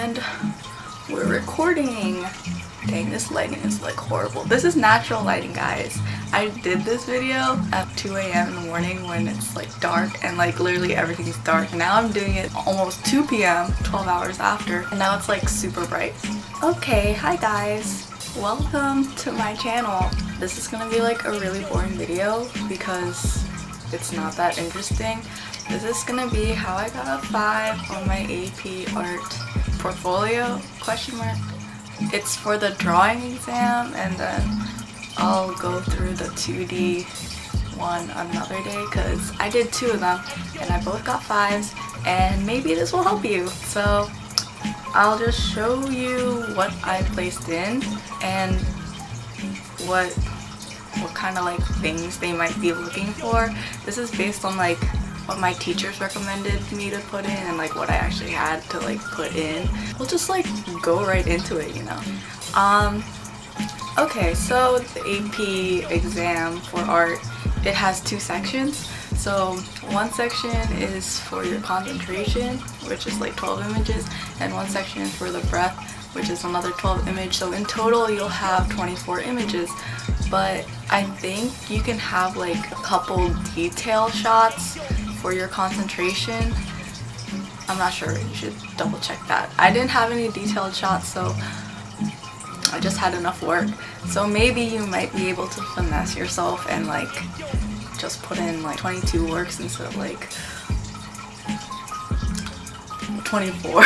And we're recording. Dang, this lighting is like horrible. This is natural lighting, guys. I did this video at 2 a.m. in the morning when it's like dark and like literally everything's dark. And now I'm doing it almost 2 p.m. 12 hours after, and now it's like super bright. Okay, hi guys. Welcome to my channel. This is gonna be like a really boring video because it's not that interesting. This is gonna be how I got a 5 on my AP art portfolio, question mark. It's for the drawing exam, and then I'll go through the 2D one another day because I did 2 of them and I both got 5s, and maybe this will help you. So I'll just show you what I placed in and what kind of like things they might be looking for. This is based on like what my teachers recommended me to put in and like what I actually had to like put in. We'll just like go right into it, you know. Okay, so the AP exam for art, it has 2 sections. So one section is for your concentration, which is like 12 images, and one section is for the breath, which is another 12 images. So in total you'll have 24 images, but I think you can have like a couple detail shots for your concentration. I'm not sure, you should double check that. I didn't have any detailed shots, so I just had enough work. So maybe you might be able to finesse yourself and like just put in like 22 works instead of like 24.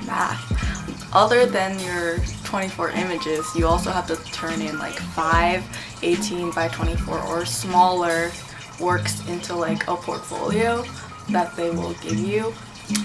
Math. Other than your 24 images, you also have to turn in like 5 18 by 24 or smaller works into like a portfolio that they will give you,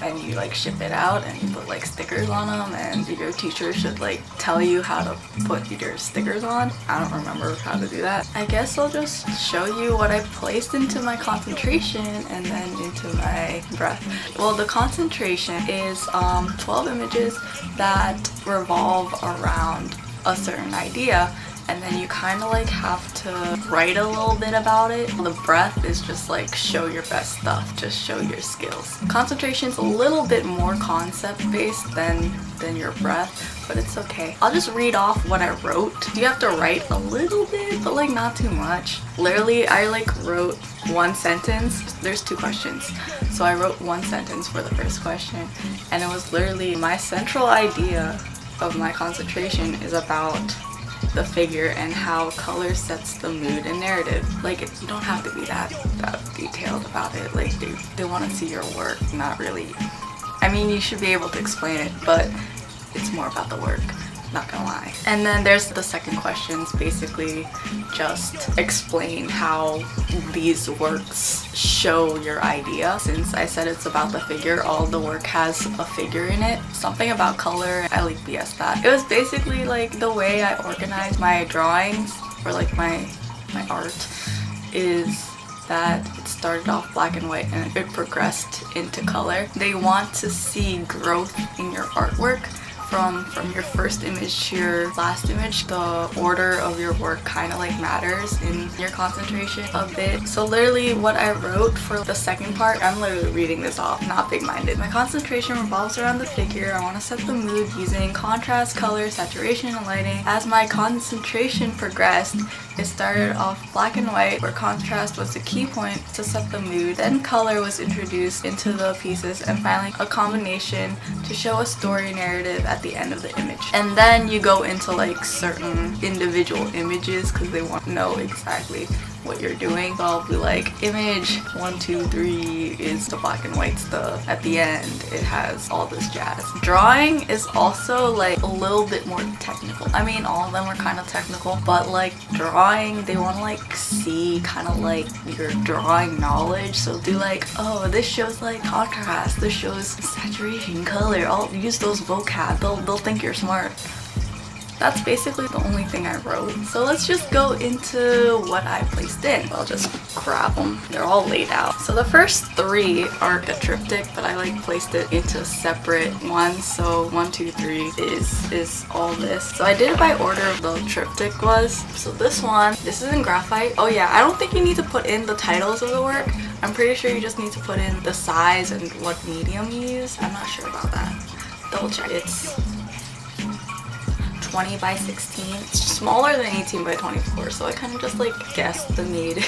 and you like ship it out and you put like stickers on them, and your teacher should like tell you how to put your stickers on. I don't remember how to do that. I guess I'll just show you what I placed into my concentration and then into my breath. Well, the concentration is 12 images that revolve around a certain idea, and then you kind of like have to write a little bit about it. The breath is just like show your best stuff, just show your skills. Concentration's a little bit more concept based than your breath, but it's okay. I'll just read off what I wrote. You have to write a little bit, but like not too much. Literally, I like wrote 1 sentence. There's 2 questions, so I wrote 1 sentence for the first question, and it was literally my central idea of my concentration is about the figure and how color sets the mood and narrative. Like, you don't have to be that detailed about it. Like, they want to see your work, not really. I mean, you should be able to explain it, but it's more about the work, not gonna lie. And then there's the second questions, basically just explain how these works show your idea. Since I said it's about the figure, all the work has a figure in it. Something about color, I like BS that. It was basically like the way I organize my drawings or like my art is that it started off black and white and it progressed into color. They want to see growth in your artwork from your first image to your last image. The order of your work kind of like matters in your concentration a bit. So literally what I wrote for the second part, I'm literally reading this off, not big-minded. My concentration revolves around the figure. I want to set the mood using contrast, color, saturation, and lighting. As my concentration progressed, it started off black and white, where contrast was the key point to set the mood. Then color was introduced into the pieces, and finally a combination to show a story narrative at the end of the image. And then you go into like certain individual images because they want to know exactly what you're doing. So I'll be like, image 1, 2, 3 is the black and white stuff. At the end, it has all this jazz. Drawing is also like a little bit more technical. I mean, all of them are kind of technical, but like drawing, they want to like see kind of like your drawing knowledge. So do like, oh, this shows like contrast, this shows saturation, color. I'll use those vocab. They'll think you're smart. That's basically the only thing I wrote. So let's just go into what I placed in. I'll just grab them. They're all laid out. So the first 3 are the triptych, but I like placed it into separate ones. So 1, 2, 3 is all this. So I did it by order of the triptych was. So this one, this is in graphite. Oh yeah, I don't think you need to put in the titles of the work. I'm pretty sure you just need to put in the size and what medium you use. I'm not sure about that. The double check. It's 20 by 16. It's smaller than 18 by 24, so I kind of just like guessed the need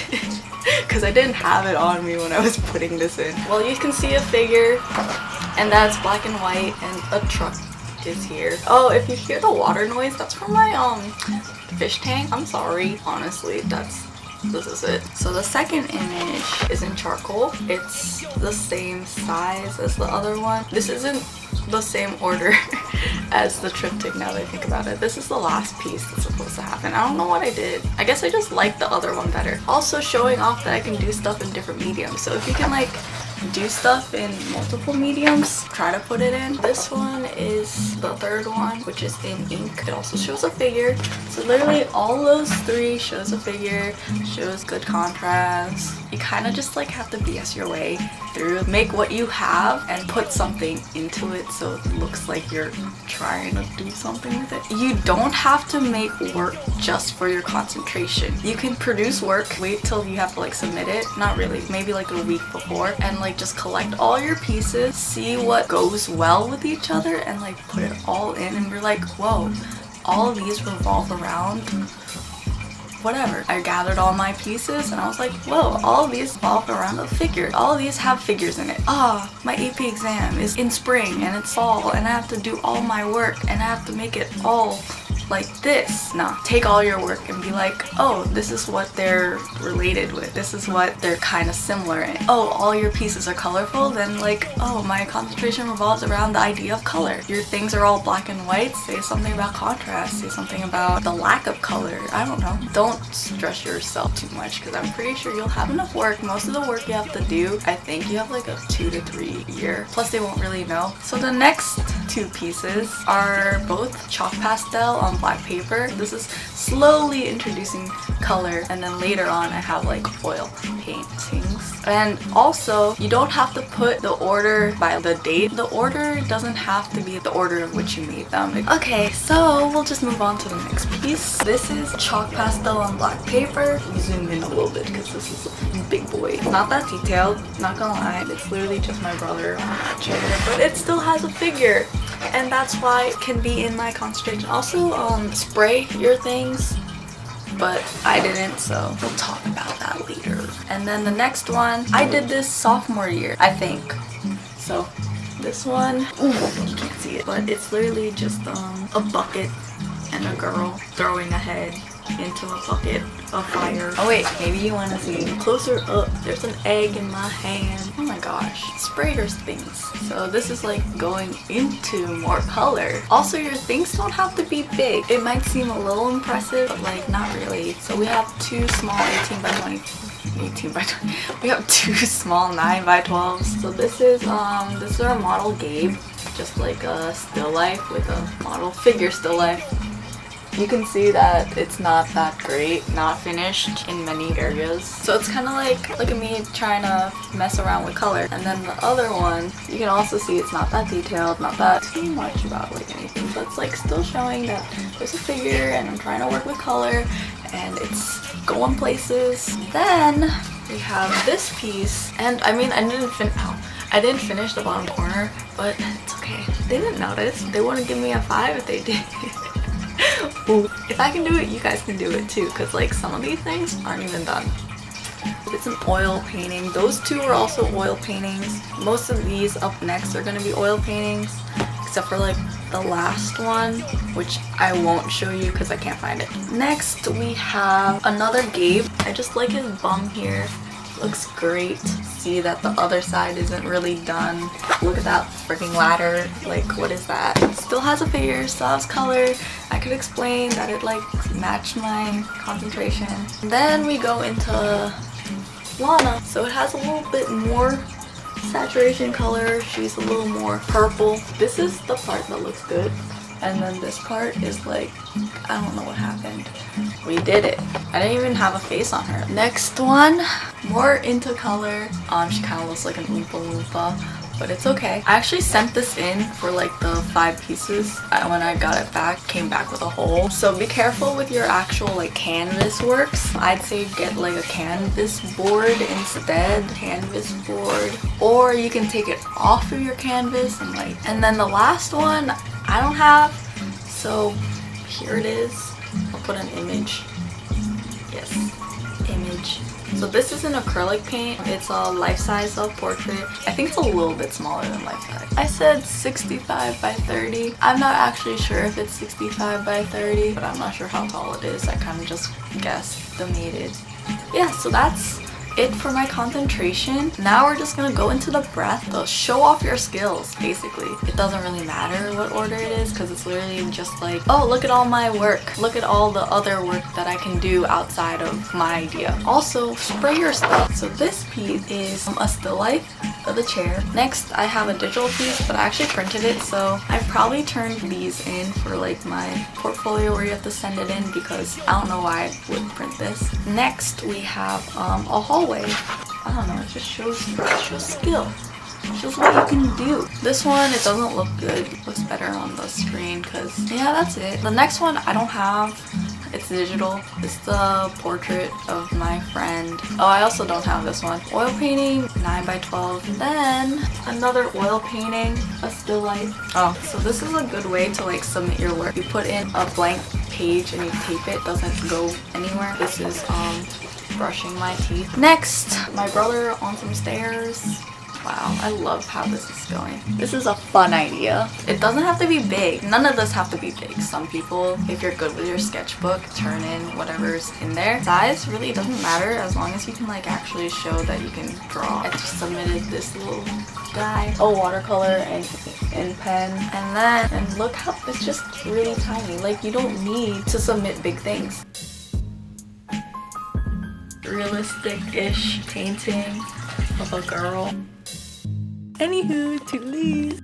because I didn't have it on me when I was putting this in. Well, you can see a figure, and that's black and white, and a truck is here. Oh, if you hear the water noise, that's from my fish tank. I'm sorry, honestly, this is it. So the second image is in charcoal. It's the same size as the other one. This isn't the same order as the triptych now that I think about it. This is the last piece that's supposed to happen. I don't know what I did. I guess I just like the other one better. Also showing off that I can do stuff in different mediums. So if you can like do stuff in multiple mediums, try to put it in. This one is the third one, which is in ink. It also shows a figure. So literally all those three shows a figure, shows good contrast. You kind of just like have to BS your way through, make what you have and put something into it so it looks like you're trying to do something with it. You don't have to make work just for your concentration. You can produce work, wait till you have to like submit it, not really, maybe like a week before, and like just collect all your pieces, see what goes well with each other, and like put it all in, and you're like, whoa, all of these revolve around whatever. I gathered all my pieces and I was like, whoa, all of these revolve around a figure. All of these have figures in it. Ah, my AP exam is in spring and it's fall and I have to do all my work and I have to make it all like this. Nah, take all your work and be like, oh, this is what they're related with. This is what they're kind of similar in. Oh, all your pieces are colorful, then like, oh, my concentration revolves around the idea of color. Your things are all black and white, say something about contrast, say something about the lack of color. I don't know. Don't stress yourself too much because I'm pretty sure you'll have enough work. Most of the work you have to do, I think you have like a 2 to 3 year. Plus they won't really know. So the next two pieces are both chalk pastel on black paper. This is slowly introducing color, and then later on I have like oil paintings. And also you don't have to put the order by the date. The order doesn't have to be the order in which you made them. Okay, so we'll just move on to the next piece. This is chalk pastel on black paper. Zoom in a little bit because this is a big boy. Not that detailed, not gonna lie. It's literally just my brother on that chair, but it still has a figure, and that's why it can be in my concentration. Also, spray your things, but I didn't, so we'll talk about that later. And then the next one, I did this sophomore year, I think. So this one, you can't see it, but it's literally just a bucket and a girl throwing a head into a bucket of fire. Oh wait, maybe you want to see closer up. There's an egg in my hand. Oh my gosh, spray your things. So this is like going into more color. Also, your things don't have to be big. It might seem a little impressive, but like not really. So we have two small 18 by 20. 18 by 20. We have two small 9 by 12s. So this is our model Gabe, just like a still life with a model figure still life. You can see that it's not that great, not finished in many areas. So it's kind of like, look at me trying to mess around with color. And then the other one, you can also see it's not that detailed, not that too much about like anything. But it's like still showing that there's a figure and I'm trying to work with color and it's going places. Then we have this piece, and I mean, I didn't finish the bottom corner, but it's okay. They didn't notice. They wouldn't give me a 5 if they did. Ooh. If I can do it, you guys can do it too, because like some of these things aren't even done. It's an oil painting. Those two are also oil paintings. Most of these up next are going to be oil paintings, except for like the last one, which I won't show you because I can't find it. Next we have another Gabe. I just like his bum here. Looks great. See that the other side isn't really done. Look at that freaking ladder. Like, what is that? Still has a figure, still has color. I could explain that it like matched my concentration. And then we go into Lana. So it has a little bit more saturation color. She's a little more purple. This is the part that looks good. And then this part is like, I don't know what happened. We did it. I didn't even have a face on her. Next one, more into color. She kind of looks like an Oompa Loompa. but it's okay. I actually sent this in for like the 5 pieces. When I got it back, came back with a hole. So be careful with your actual like canvas works. I'd say get like a canvas board instead. Canvas board. Or you can take it off of your canvas and like, and then the last one I don't have, so here it is. I'll put an image. Yes, image. So this is an acrylic paint. It's a life-size self-portrait. I think it's a little bit smaller than life-size. I said 65 by 30. I'm not actually sure if it's 65 by 30, but I'm not sure how tall it is. I kind of just guesstimated. Yeah, so that's it for my concentration. Now we're just gonna go into the breath to show off your skills, basically. It doesn't really matter what order it is because it's literally just like, oh, look at all my work. Look at all the other work that I can do outside of my idea. Also, spray your stuff. So this piece is a still life of the chair. Next, I have a digital piece, but I actually printed it, so I probably turned these in for like my portfolio where you have to send it in because I don't know why I would print this. Next, we have a hallway. I don't know, it just shows skill. It shows what you can do. This one, it doesn't look good. It looks better on the screen because, yeah, that's it. The next one I don't have. It's digital. It's the portrait of my friend. Oh, I also don't have this one. Oil painting, 9 by 12. Then another oil painting, a still life. Oh, so this is a good way to like submit your work. You put in a blank page and you tape it. Doesn't go anywhere. This is brushing my teeth. Next, my brother on some stairs. Wow, I love how this is going. This is a fun idea. It doesn't have to be big. None of this have to be big. Some people, if you're good with your sketchbook, turn in whatever's in there. Size really doesn't matter as long as you can like actually show that you can draw. I just submitted this little guy. Oh, watercolor and pen. And look how it's just really tiny. Like you don't need to submit big things. Realistic-ish painting of a girl. Anywho, toodlies.